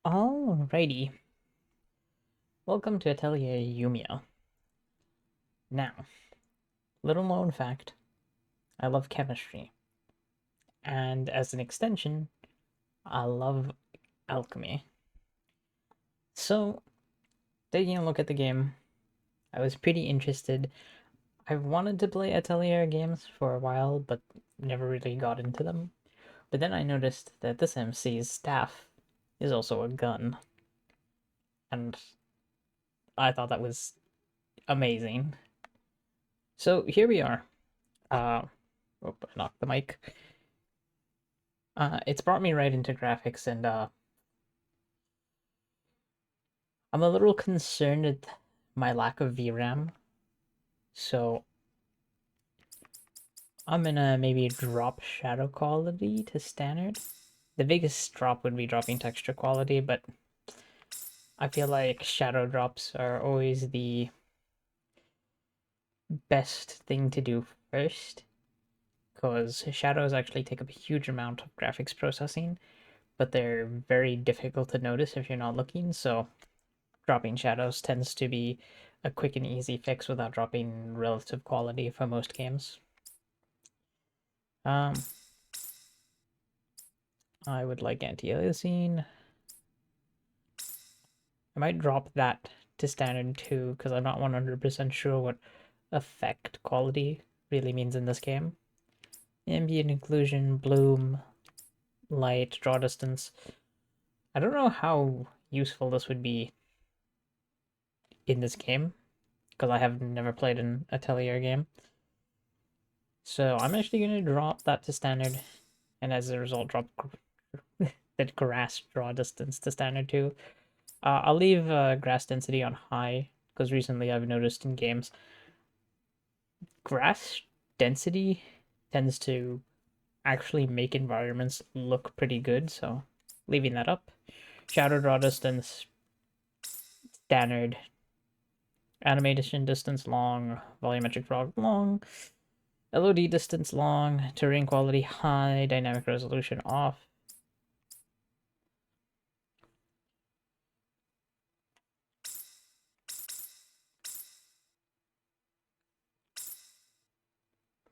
Alrighty, welcome to Atelier Yumia. Now, little known fact, I love chemistry, and as an extension, I love alchemy. So, taking a look at the game, I was pretty interested. I've wanted to play Atelier games for a while, but never really got into them. But then I noticed that this MC's staff is also a gun, and I thought that was amazing. So here we are. Uh, oh, I knocked the mic. It's brought me right into graphics, and I'm a little concerned at my lack of VRAM. So I'm gonna maybe drop shadow quality to standard. The biggest drop would be dropping texture quality, but I feel like shadow drops are always the best thing to do first, because shadows actually take up a huge amount of graphics processing, but they're very difficult to notice if you're not looking, so dropping shadows tends to be a quick and easy fix without dropping relative quality for most games. Um, I would like anti-aliasing. I might drop that to standard too, because I'm not 100% sure what effect quality really means in this game. Ambient occlusion, bloom, light, draw distance. I don't know how useful this would be in this game, because I have never played an Atelier game. So I'm actually going to drop that to standard, and as a result drop that grass draw distance to standard too. I'll leave grass density on high, because recently I've noticed in games, grass density tends to actually make environments look pretty good, so leaving that up. Shadow draw distance, standard. Animation distance long, volumetric draw long, LOD distance long, terrain quality high, dynamic resolution off.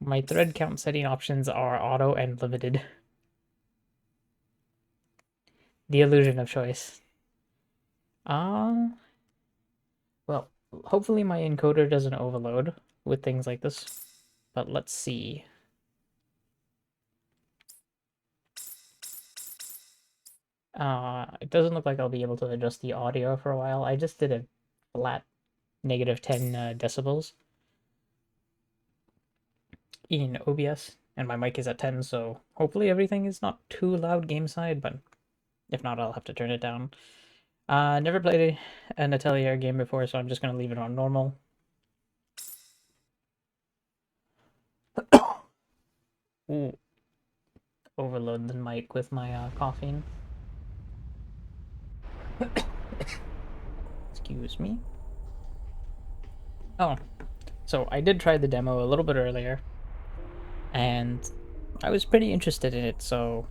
My thread count setting options are auto and limited. The illusion of choice. Uh, well, hopefully my encoder doesn't overload with things like this, but let's see. It doesn't look like I'll be able to adjust the audio for a while. I just did a flat negative 10 decibels in OBS, and my mic is at 10, so hopefully everything is not too loud game side, but if not, I'll have to turn it down. Never played an Atelier game before, so I'm just going to leave it on normal. Ooh, overload the mic with my coughing. Excuse me. Oh, so I did try the demo a little bit earlier, and I was pretty interested in it, so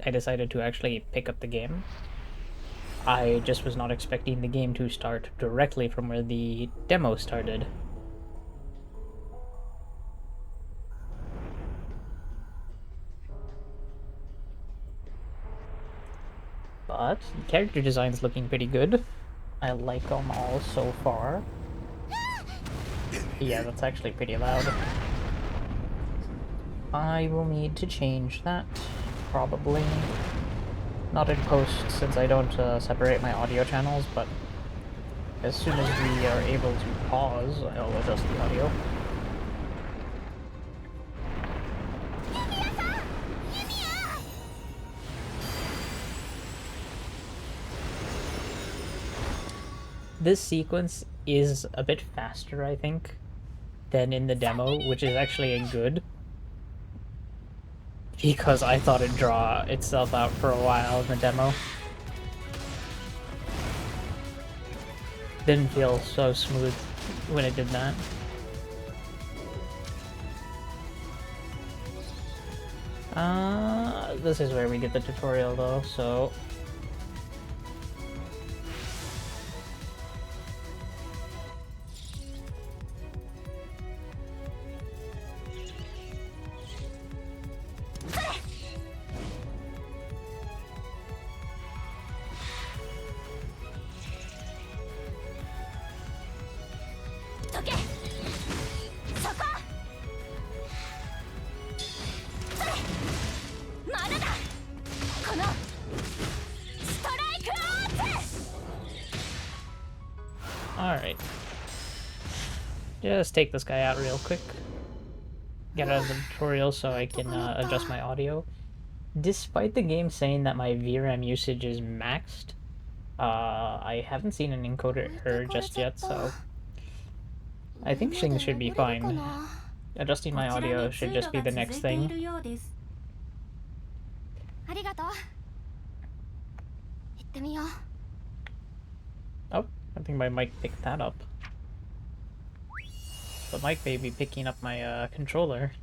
I decided to actually pick up the game. I just was not expecting the game to start directly from where the demo started. But the character design's looking pretty good. I like them all so far. Yeah, that's actually pretty loud. I will need to change that, probably. Not in post, since I don't separate my audio channels, but as soon as we are able to pause, I'll adjust the audio. This sequence is a bit faster, I think, than in the demo, which is actually a good, because I thought it'd draw itself out for a while in the demo. Didn't feel so smooth when it did that. This is where we get the tutorial though, so Alright. Just take this guy out real quick. Get out of the tutorial so I can adjust my audio. Despite the game saying that my VRAM usage is maxed, I haven't seen an encoder error just yet, so I think things should be fine. Adjusting my audio should just be the next thing. Oh, I think my mic picked that up. The mic may be picking up my controller.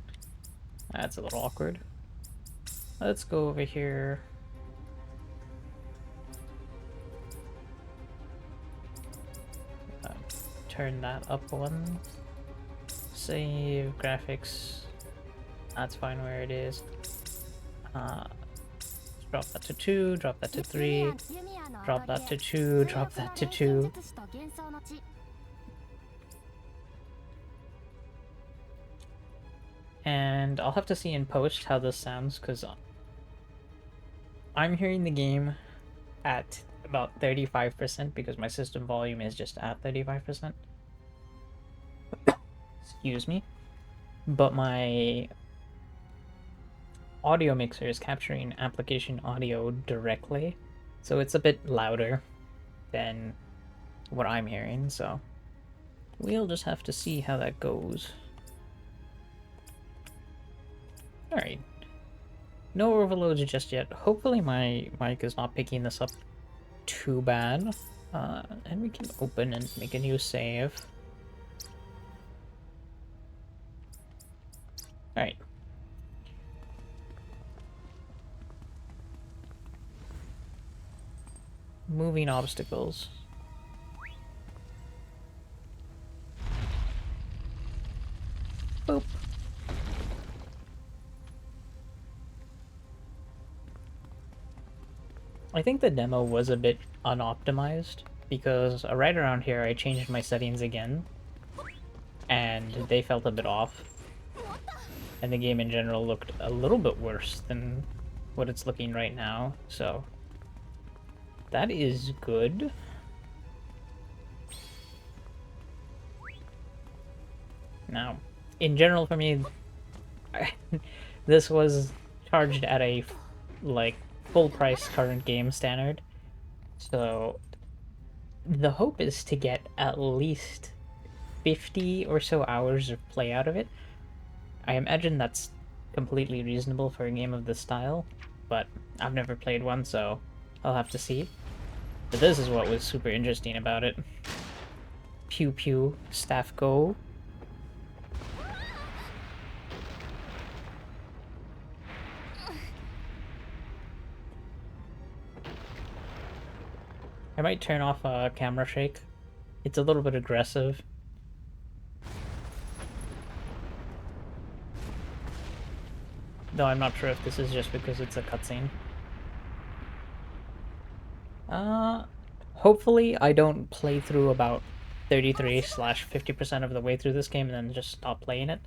That's a little awkward. Let's go over here. Turn that up one. Save graphics. That's fine where it is. Drop that to 2, drop that to 3, drop that to 2, drop that to 2. And I'll have to see in post how this sounds, because I'm hearing the game at about 35% because my system volume is just at 35%. Excuse me. But my audio mixer is capturing application audio directly, so it's a bit louder than what I'm hearing, so we'll just have to see how that goes. Alright. No overloads just yet. Hopefully my mic is not picking this up too bad. And we can open and make a new save. Alright. Moving obstacles. Boop. I think the demo was a bit unoptimized because right around here I changed my settings again and they felt a bit off. And the game in general looked a little bit worse than what it's looking right now, so that is good. Now, in general for me, this was charged at a, like, full price current game standard, so the hope is to get at least 50 or so hours of play out of it. I imagine that's completely reasonable for a game of this style, but I've never played one, so I'll have to see. But this is what was super interesting about it. Pew pew, staff go. I might turn off camera shake. It's a little bit aggressive. Though I'm not sure if this is just because it's a cutscene. Hopefully I don't play through about 33/50% of the way through this game and then just stop playing it.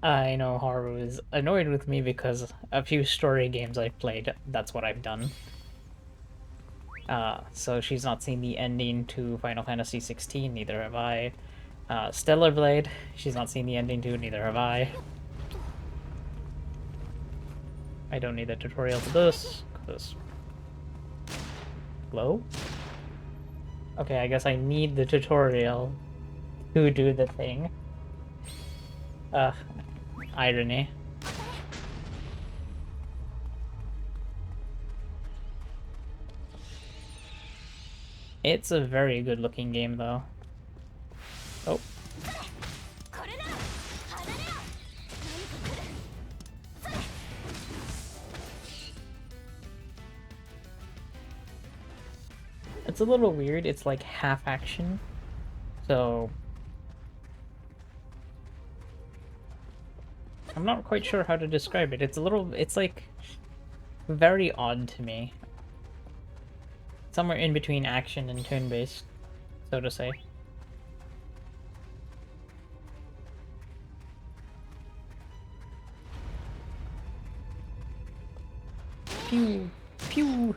I know Haru is annoyed with me because a few story games I've played, that's what I've done. So she's not seen the ending to Final Fantasy 16, neither have I. Stellar Blade, she's not seen the ending to, neither have I. I don't need a tutorial for this, because... Hello? Okay, I guess I need the tutorial to do the thing. Irony. It's a very good looking game though. Oh. It's a little weird, it's like half action, so I'm not quite sure how to describe it. It's like very odd to me. Somewhere in between action and turn-based, so to say. Pew! Pew!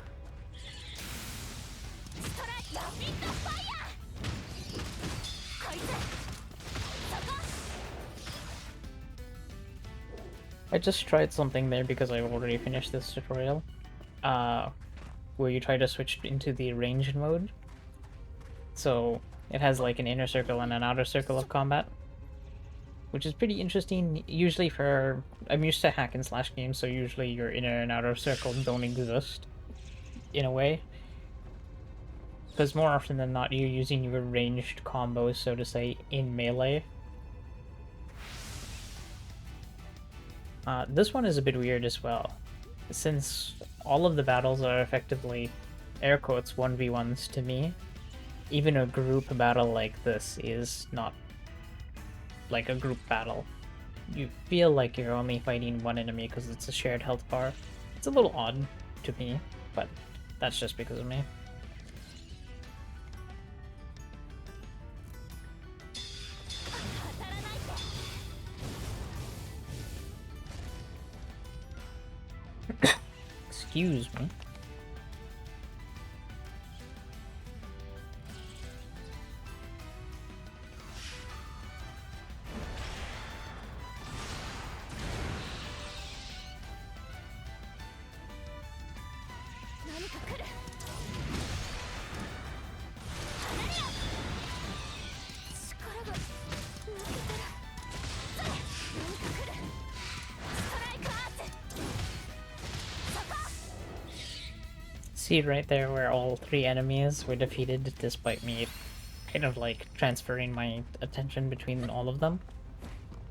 I just tried something there because I already finished this tutorial, where you try to switch into the ranged mode. So it has like an inner circle and an outer circle of combat, which is pretty interesting. Usually I'm used to hack and slash games, so usually your inner and outer circle don't exist, in a way. Because more often than not, you're using your ranged combos, so to say, in melee. This one is a bit weird as well, since all of the battles are effectively, air quotes, 1v1s to me. Even a group battle like this is not like a group battle. You feel like you're only fighting one enemy because it's a shared health bar. It's a little odd to me, but that's just because of me. Excuse me. See right there where all three enemies were defeated despite me kind of like transferring my attention between all of them?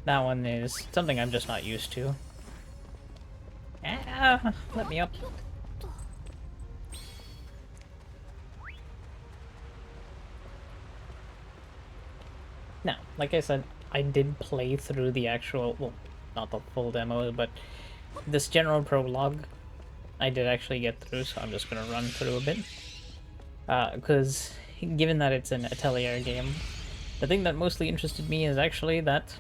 That one is something I'm just not used to. Ah, let me up. Now, like I said, I did play through the actual, well, not the full demo, but this general prologue I did actually get through, so I'm just gonna run through a bit. Because given that it's an Atelier game, the thing that mostly interested me is actually that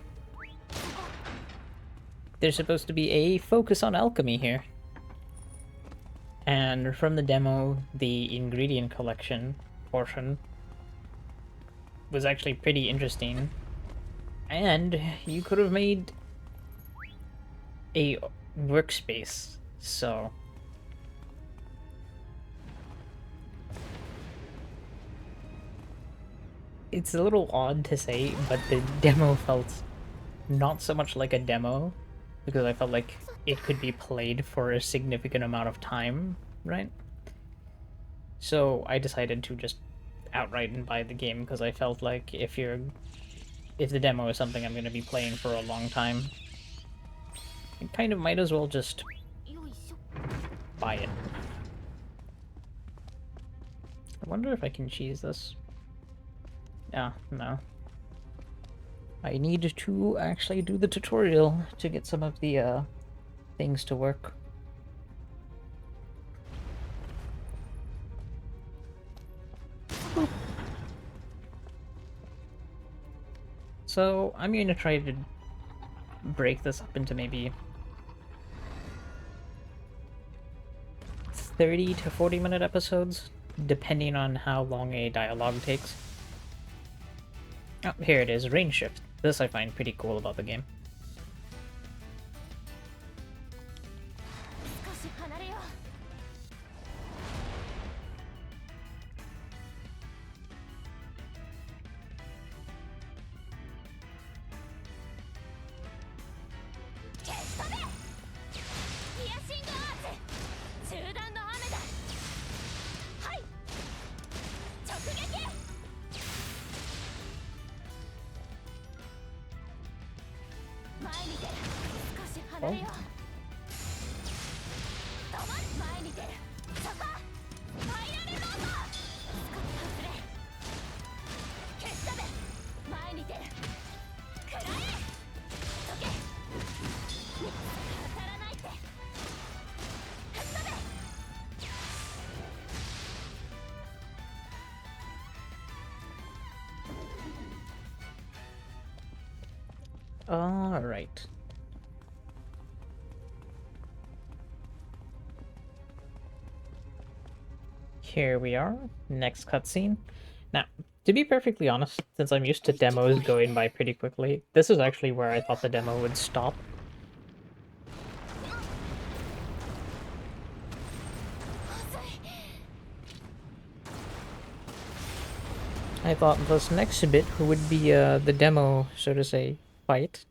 there's supposed to be a focus on alchemy here. And from the demo, the ingredient collection portion was actually pretty interesting. And you could have made a workspace, so... It's a little odd to say, but the demo felt not so much like a demo, because I felt like it could be played for a significant amount of time, right? So I decided to just outright and buy the game, because I felt like if the demo is something I'm going to be playing for a long time, I kind of might as well just buy it. I wonder if I can cheese this. Yeah, no. I need to actually do the tutorial to get some of the things to work. So I'm going to try to break this up into maybe 30 to 40-minute episodes, depending on how long a dialogue takes. Oh, here it is, range shift. This I find pretty cool about the game. Oh. All right. Here we are, next cutscene. Now, to be perfectly honest, since I'm used to demos going by pretty quickly, this is actually where I thought the demo would stop. I thought this next bit would be the demo, so to say, fight.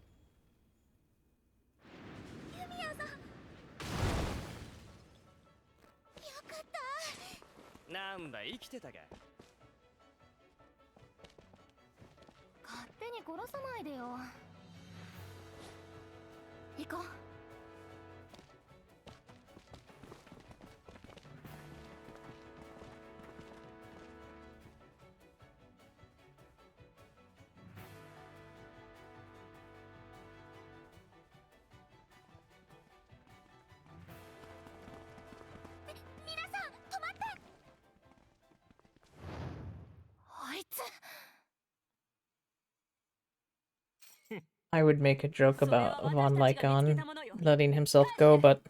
I would make a joke about Von Lycon letting himself go, but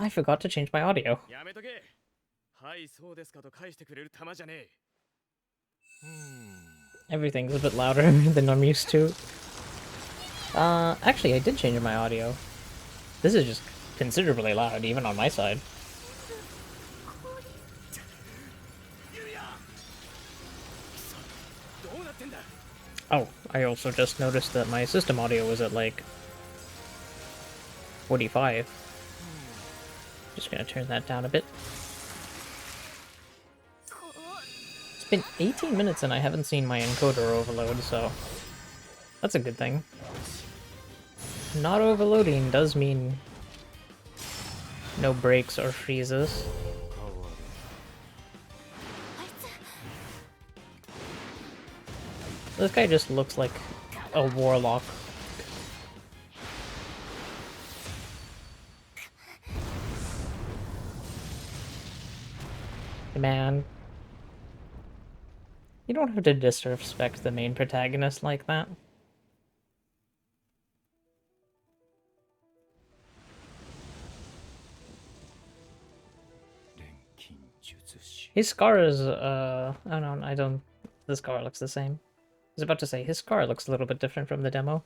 I forgot to change my audio. Everything's a bit louder than I'm used to. Actually, I did change my audio. This is just considerably loud, even on my side. Oh, I also just noticed that my system audio was at like 45. Just gonna turn that down a bit. It's been 18 minutes and I haven't seen my encoder overload, so that's a good thing. Not overloading does mean no breaks or freezes. This guy just looks like a warlock. Man. You don't have to disrespect the main protagonist like that. His scar is, I don't... The scar looks the same. I was about to say, his scar looks a little bit different from the demo.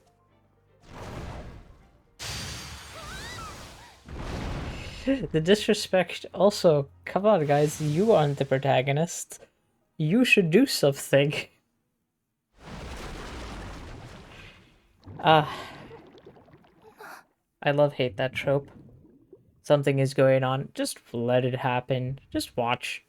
The disrespect also, come on guys, you aren't the protagonist. You should do something. I love-hate that trope. Something is going on, just let it happen. Just watch.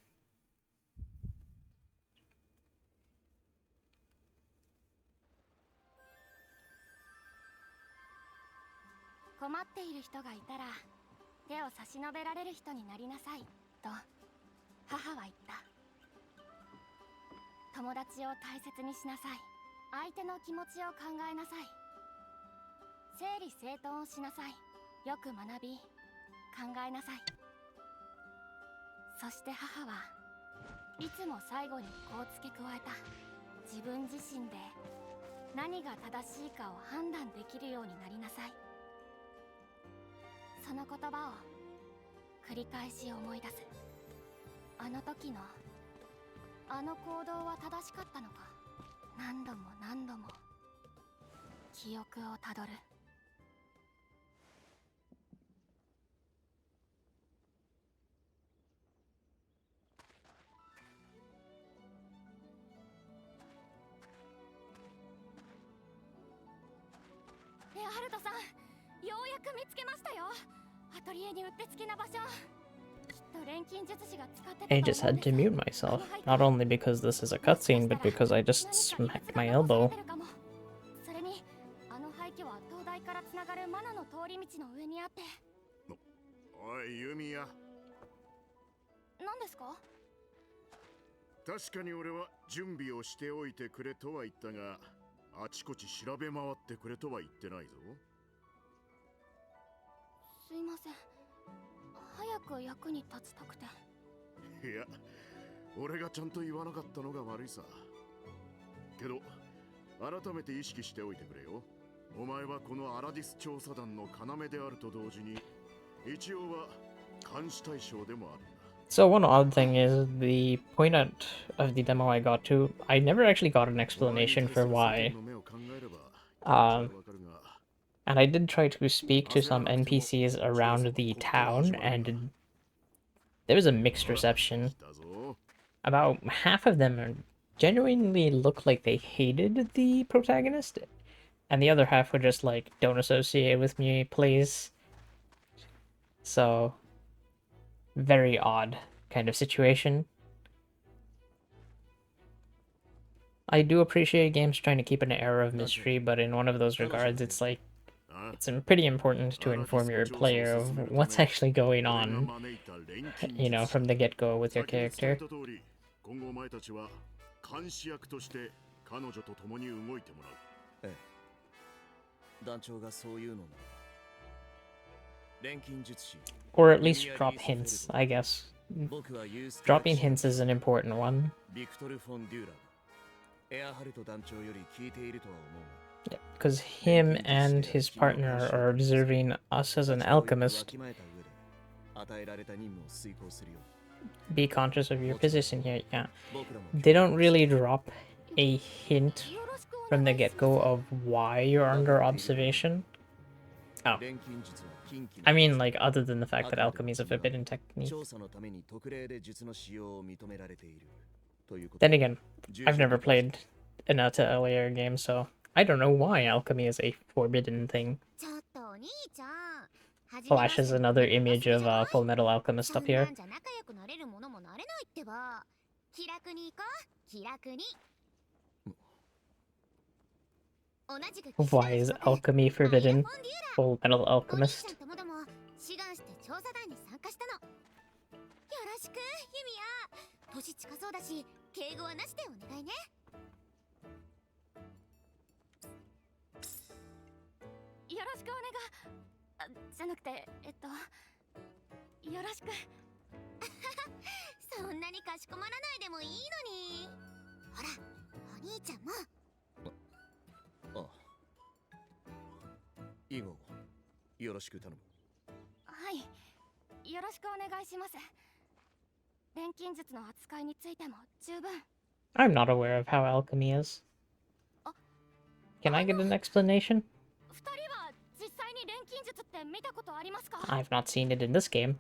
I just had to mute myself, not only because this is a cutscene, but because I just smacked my elbow. So one odd thing is the point out of the demo I got to, I never actually got an explanation for why. Um, and I did try to speak to some NPCs around the town, and there was a mixed reception. About half of them genuinely looked like they hated the protagonist, and the other half were just like, "Don't associate with me, please." So, very odd kind of situation. I do appreciate games trying to keep an air of mystery, but in one of those regards, it's like, it's pretty important to inform your player of what's actually going on, you know, from the get-go with your character. 今後お前たちは監視役として彼女と共に動いてもらう。ええ。団長がそういうのなら。錬金術師。Or at least drop hints, I guess. Dropping hints is an important one. Yeah, because him and his partner are observing us as an alchemist. Be conscious of your position here, yeah. They don't really drop a hint from the get-go of why you're under observation. Oh. I mean, like, other than the fact that alchemy is a forbidden technique. Then again, I've never played an Atelier game, so I don't know why alchemy is a forbidden thing. Flashes another image of Full Metal Alchemist up here. Why is alchemy forbidden? Full Metal Alchemist. I'm not aware of how alchemy is. Can I get an explanation? I've not seen it in this game.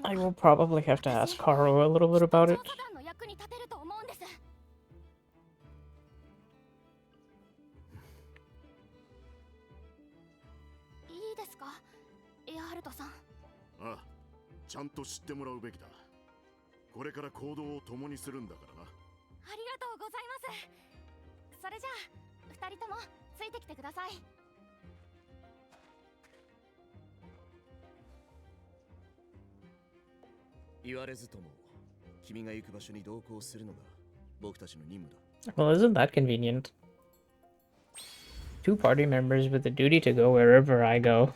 I will probably have to ask Haru a little bit about it. Well, isn't that convenient? 2 party members with the duty to go wherever I go.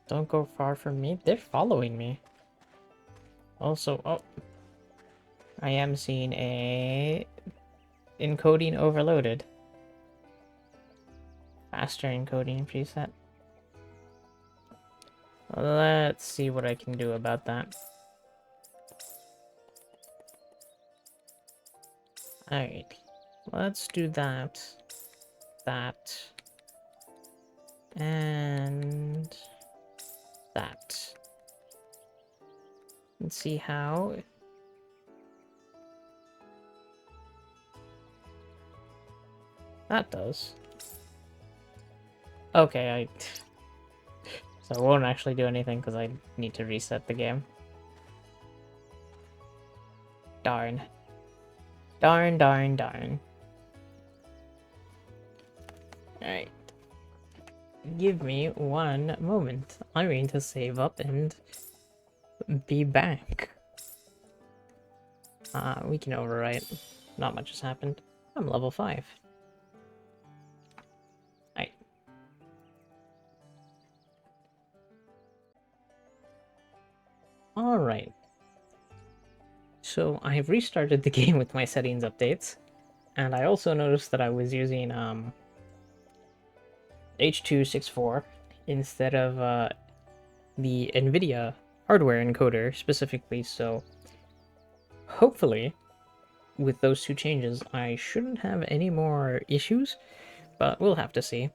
Don't go far from me. They're following me. Also, oh. I am seeing a encoding overloaded. Faster encoding preset. Let's see what I can do about that. Alright. Let's do that. That. And that. Let's see how. That does. Okay, so it won't actually do anything because I need to reset the game. Darn. Darn, darn, darn. Alright. Give me one moment. I'm going to save up and be back. We can overwrite. Not much has happened. I'm level 5. Right. Alright. So I've restarted the game with my settings updates, and I also noticed that I was using H.264 instead of the NVIDIA hardware encoder specifically, so hopefully with those two changes I shouldn't have any more issues, but we'll have to see.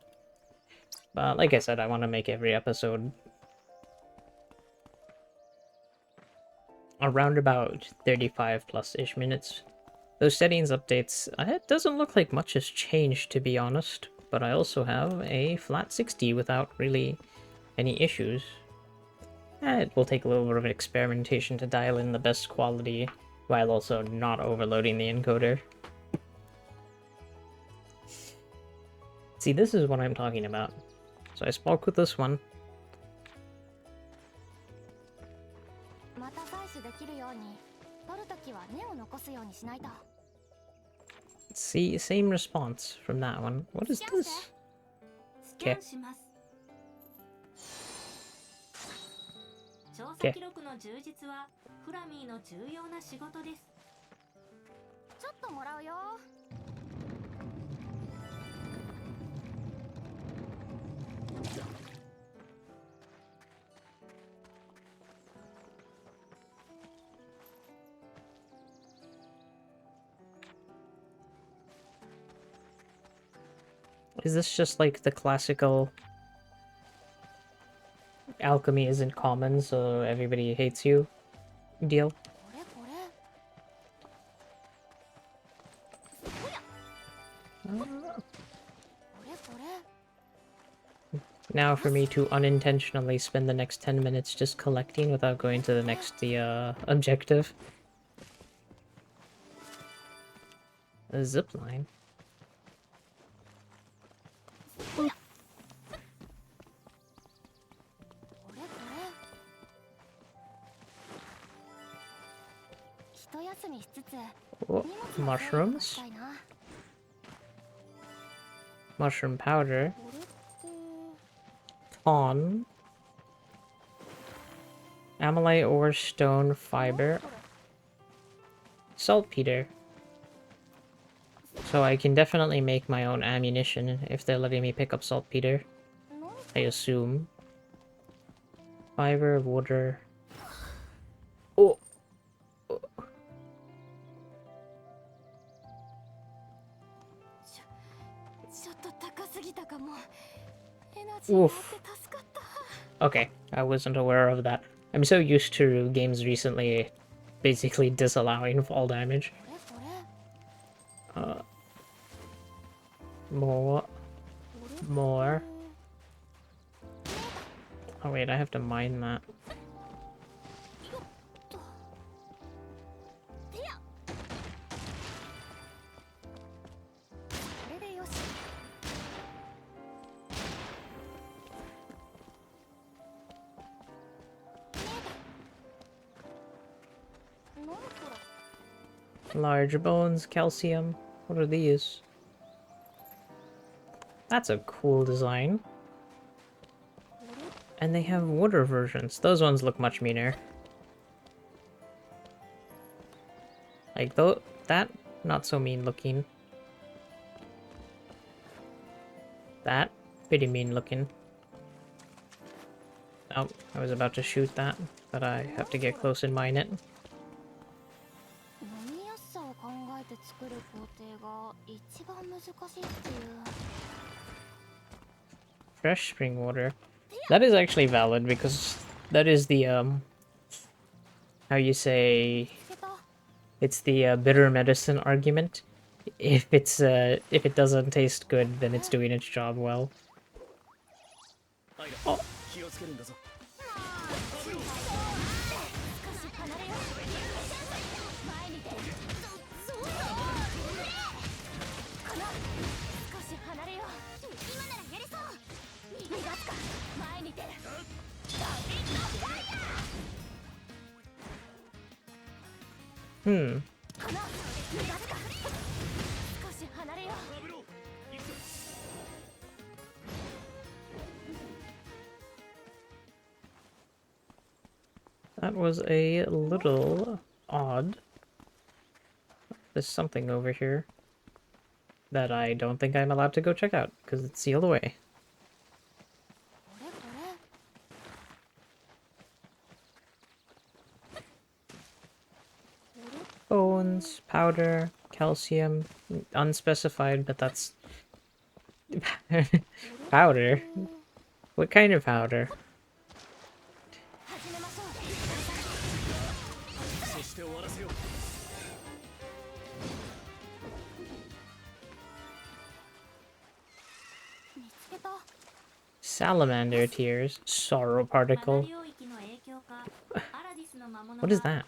But like I said, I want to make every episode around about 35 plus-ish minutes. Those settings updates, it doesn't look like much has changed, to be honest, but I also have a flat 60 without really any issues. It will take a little bit of experimentation to dial in the best quality while also not overloading the encoder. See, this is what I'm talking about. So I spoke with this one. See, same response from that one. What is this? Okay. Okay. Is this just like the classical alchemy isn't common, so everybody hates you deal? Now for me to unintentionally spend the next 10 minutes just collecting without going to the next objective. A zipline. Oh, mushrooms. Mushroom powder. Con. Amylite ore, stone, fiber. Saltpeter. So I can definitely make my own ammunition if they're letting me pick up saltpeter. I assume. Fiber, water. Oh! Oof. Okay, I wasn't aware of that. I'm so used to games recently basically disallowing fall damage. More. More. Oh wait, I have to mine that. Large bones, calcium. What are these? That's a cool design. And they have water versions. Those ones look much meaner. Like, though, that, not so mean looking. That, pretty mean looking. Oh, I was about to shoot that, but I have to get close and mine it. Fresh spring water. That is actually valid because that is the how you say, it's the bitter medicine argument. If it doesn't taste good, then it's doing its job well. Oh. That was a little odd. There's something over here that I don't think I'm allowed to go check out because it's sealed away. Bones, powder, calcium, unspecified, but that's powder. What kind of powder? Salamander tears, sorrow particle. What is that?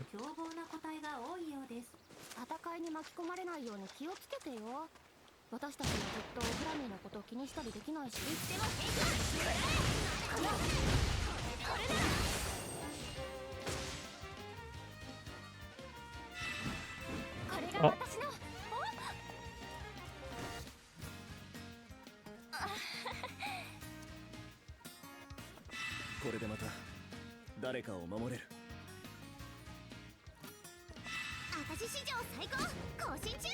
私たちはずっとフラミーのことを気にしたりできないし。これが私の。これでまた誰かを守れる。私史上最高更新中。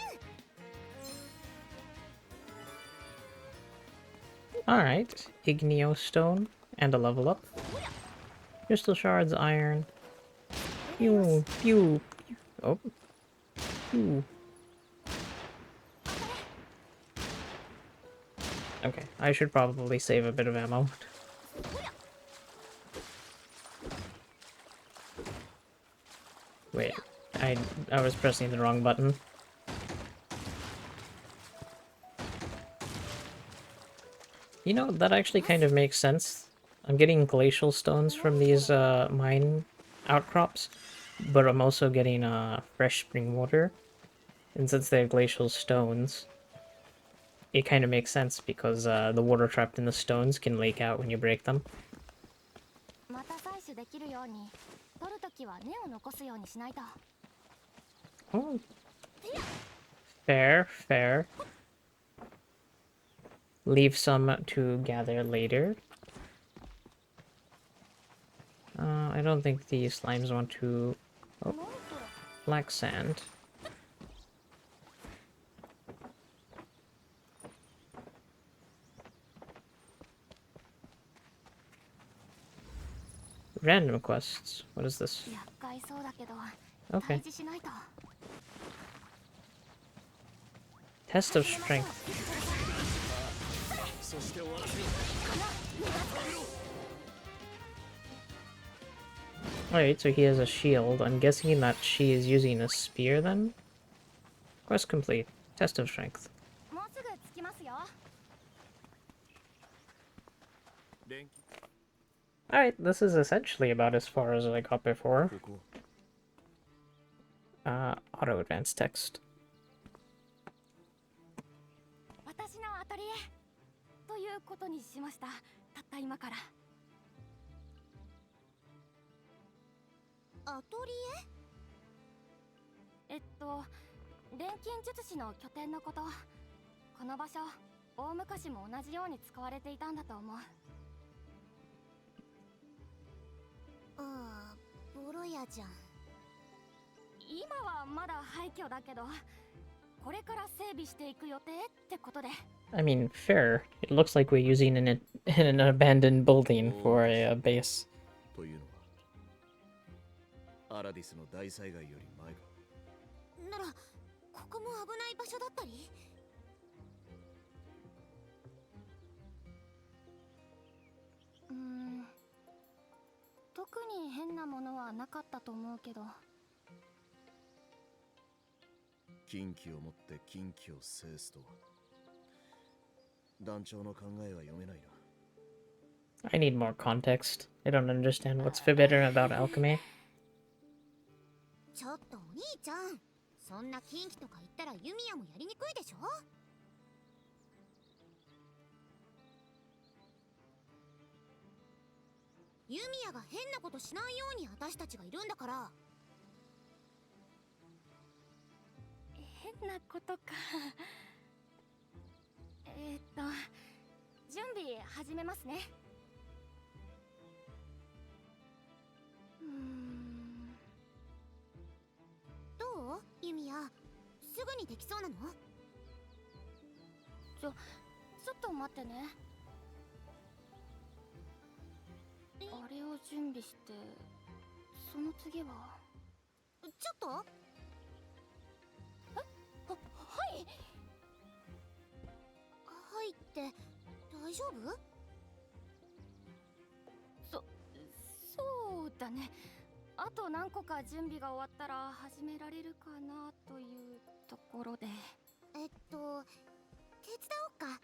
Alright, Igneo Stone, and a level up. Crystal Shards, Iron. Pew, pew, pew. Oh. Pew. Okay, I should probably save a bit of ammo. Wait, I was pressing the wrong button. You know, that actually kind of makes sense. I'm getting glacial stones from these mine outcrops, but I'm also getting fresh spring water. And since they have glacial stones, it kind of makes sense because the water trapped in the stones can leak out when you break them. Oh. Fair, fair. Leave some to gather later. I don't think the slimes want to... Oh, black sand. Random quests. What is this? Okay. Test of strength. Alright, so he has a shield. I'm guessing that she is using a spear then? Quest complete. Test of strength. Alright, this is essentially about as far as I got before. Auto advanced text. ということにしました。たった今から。アトリエ？錬金術師の拠点のこと。この場所、大昔も同じように使われていたんだと思う。ああ、ボロ屋じゃん。今はまだ廃墟だけど、これから整備していく予定ってことで。 I mean, fair. It looks like we're using an abandoned building for a base. というのはアラディスの大災害より前が。なら、ここも危ない場所だったり？特に変なものはなかったと思うけど。禁忌を持って禁忌を制すとは。団長の考えは読めないな。I need more context. I don't understand what's forbidden about alchemy. ちょっとお兄ちゃん、そんな禁忌とか言ったらユミヤもやりにくいでしょ。ユミヤが変なことしないように私たちがいるんだから。変なことか。準備始めますね。どうユミヤ、すぐにできそうなの？ちょっと待ってね。あれを準備して、その次はちょっとはいはいって大丈夫？そうだね。あと何個か準備が終わったら始められるかなというところで。手伝おうか。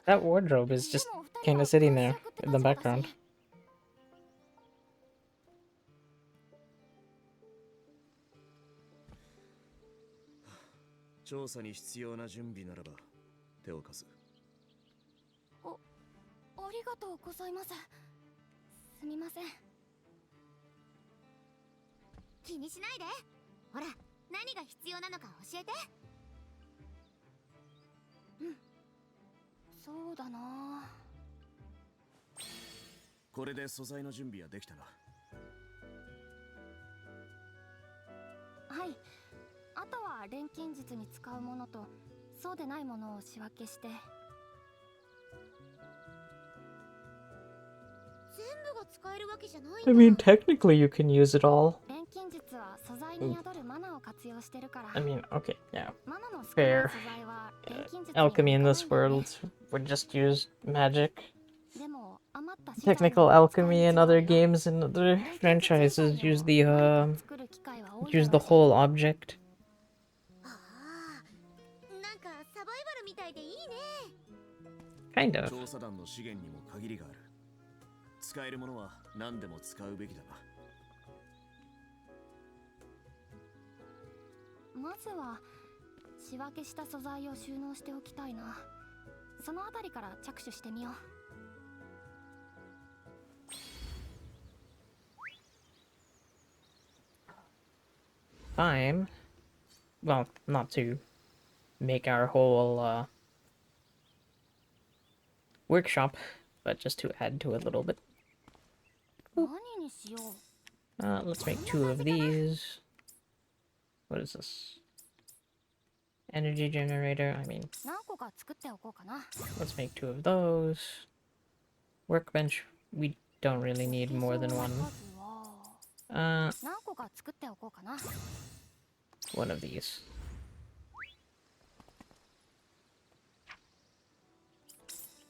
That wardrobe is just kind of sitting there in the background. 調査に必要な準備ならば手を貸す。ありがとうございます。すみません。気にしないで。ほら、何が必要なのか教えて。そうだな。これで素材の準備はできたな。はい。あとは錬金術に使うものとそうでないものを仕分けして。全部が使えるわけじゃない I mean, technically you can use it all. 錬金術は素材に宿るマナを活用してるから。I mean, okay, yeah. マナの少ない Fair. 素材は錬金術に Alchemy in this 向かないよね。 world would just use magic. でも余った資材 Technical の使い alchemy in 道があ other るよ。 games and other 錬金術以 franchises 外で use も the 何か作る機会は多いだろ use う the し。 whole object. ああ、なんかサバイバルみたいでいいね。 Kind of. 調査団の資源にも限りがある。使えるものは何でも使うべきだな。まずは仕分けした素材を収納しておきたいな。そのあたりから着手してみよう。 Time. Well, not to make our whole workshop, but just to add to it a little bit. 何にしよう。 Let's make 2 of these. What is this? Energy generator. I mean, 何個か作っておこうかな。 let's make 2 of those. Workbench. We don't really need more than 1. 数は Uh, 何個か作っておこうかな。 one of these.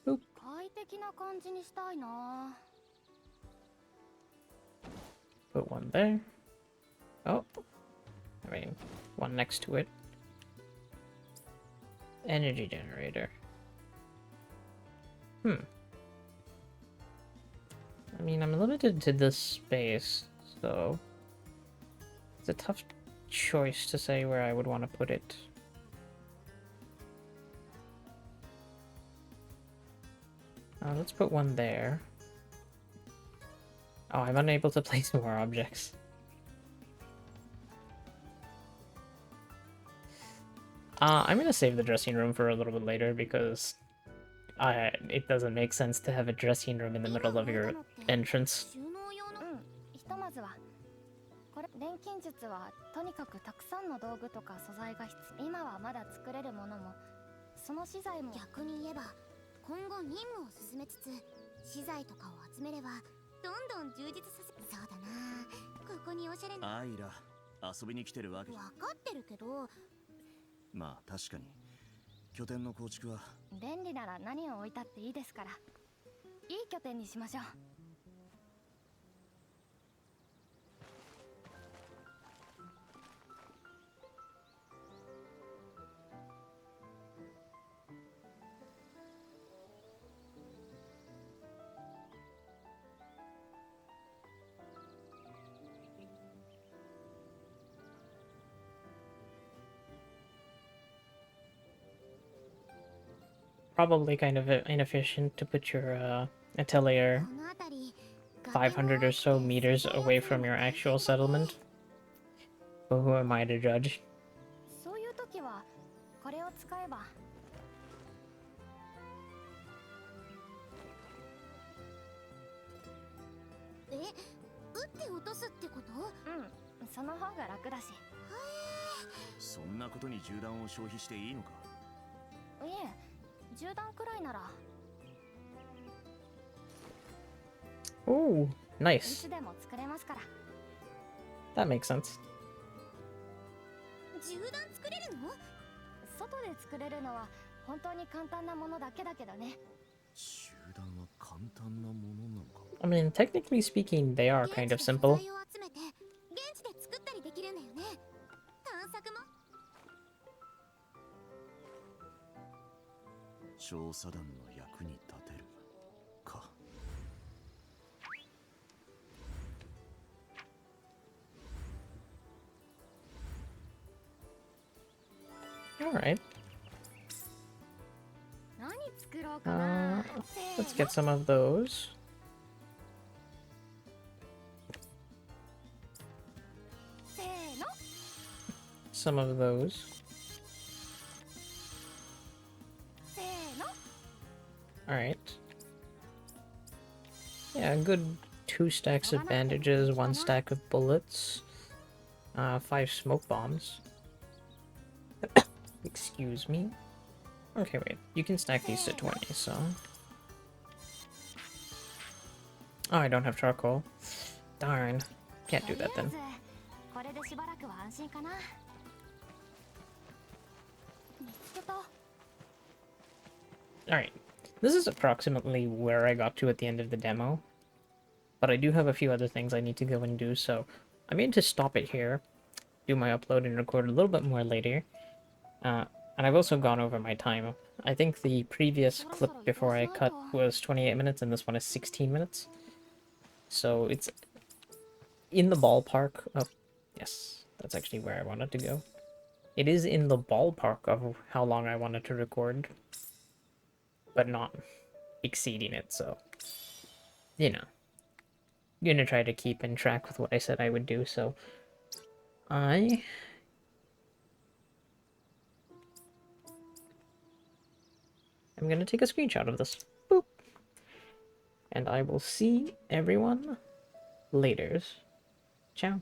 快適な感じにしたいな。 Put one there. Oh. I mean, one next to it. Energy generator. I mean, I'm limited to this space, so it's a tough choice to say where I would want to put it. Let's put one there. Oh, I'm unable to place more objects. I'm gonna save the dressing room for a little bit later because it doesn't make sense to have a dressing room in the middle of your entrance. 収納用の。ひとまずはこれ錬金術はとにかくたくさんの道具とか素材が必要。今はまだ作れるものもその資材も。 逆に言えば今後任務を進めつつ資材とかを集めればどんどん充実させ。そうだな、ここにおしゃれな。アイラ、遊びに来てるわけ。分かってるけど。まあ確かに拠点の構築は。便利なら何を置いたっていいですから。いい拠点にしましょう。 Probably kind of inefficient to put your atelier この辺り 500 or so meters away from your actual settlement. But who am I to judge? これを使えば。え、打って落とすってこと？うん、その方が楽だし。そんなことに銃弾を消費していいのか？いえ、銃弾くらいなら Oh, い nice. つでも作れますから。 That makes sense. 銃弾作れるの？外で作れるのは本当に簡単なものだけだけどね。銃弾は簡単なものなのか？ I mean, technically speaking, they are 現 kind 地 of で素 simple. 材を集めて現地で作ったりできるんだよね。探索も。調査団の役に立てるか。Alright. 何作ろうかな。 Let's get some of those. せーの。 Some of those. せーの。 Alright. Yeah, a good 2 stacks of bandages, 1 stack of bullets, 5 smoke bombs. Excuse me. Okay, wait. You can stack these to 20, so... Oh, I don't have charcoal. Darn. Can't do that とりあえ then. ずこれでしばらくは安心かな。見つけた。 Alright. This is approximately where I got to at the end of the demo. But I do have a few other things I need to go and do, so I'm going to stop it here, do my upload and record a little bit more later. And I've also gone over my time. I think the previous clip before I cut was 28 minutes, and this one is 16 minutes. So it's in the ballpark of... Yes, that's actually where I wanted to go. It is in the ballpark of how long I wanted to record, but not exceeding it, so... You know. I'm gonna try to keep in track with what I said I would do, so... I'm gonna take a screenshot of this. Boop. And I will see everyone later. Ciao.